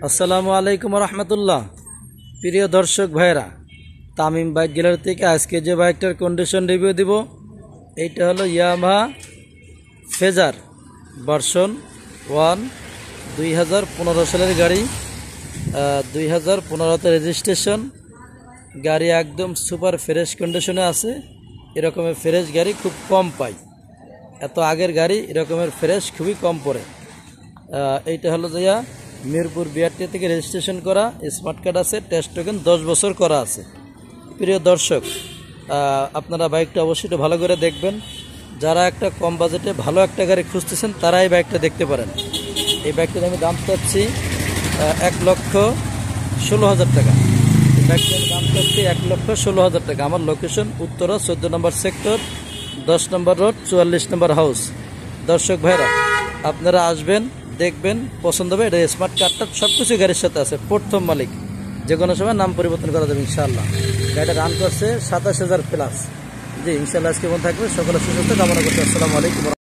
আসসালামু আলাইকুম রহমতুল্লাহ। প্রিয় দর্শক ভাইরা, তামিম বাইক গ্যালারি থেকে আজকে যে বাইকটার কন্ডিশন রিভিউ দিব, এইটা হলো ইয়ামাহা ফেজার ভার্সন 1 2015 সালের গাড়ি। 2015তে রেজিস্ট্রেশন গাড়ি, একদম সুপার ফ্রেশ কন্ডিশনে আছে। এরকমের ফ্রেশ গাড়ি খুব কম পাই, এত আগের গাড়ি এরকমের ফ্রেশ খুবই কম পড়ে। এইটা হলো যে মিরপুর বিআরটি থেকে রেজিস্ট্রেশন করা, স্মার্ট কার্ড আছে, টেস্ট টোকেন 10 বছর করা আছে। প্রিয় দর্শক, আপনারা বাইকটা অবশ্যই একটু ভালো করে দেখবেন। যারা একটা কম বাজেটে ভালো একটা গাড়ি খুঁজতেছেন তারা এই বাইকটা দেখতে পারেন। এই বাইকটার আমি দাম চাচ্ছি 1,16,000 টাকা। এই বাইকটার দাম চাচ্ছি 1,16,000 টাকা। আমার লোকেশন উত্তরা 14 নম্বর সেক্টর, 10 নম্বর রোড, 44 নম্বর হাউস। দর্শক ভাইরা, আপনারা আসবেন, দেখবেন, পছন্দ হবে। এটা স্মার্ট কার্ডটা সব কিছু গাড়ির সাথে আছে, প্রথম মালিক, যে কোনো সময় নাম পরিবর্তন করা যাবে ইনশাআল্লাহ। গাড়িটা রান করছে 27,000 প্লাস। জি ইনশাআল্লাহ আজকে মনে থাকবে। সকলের সুস্বাস্থ্য কামনা করতে। আসসালামু আলাইকুম।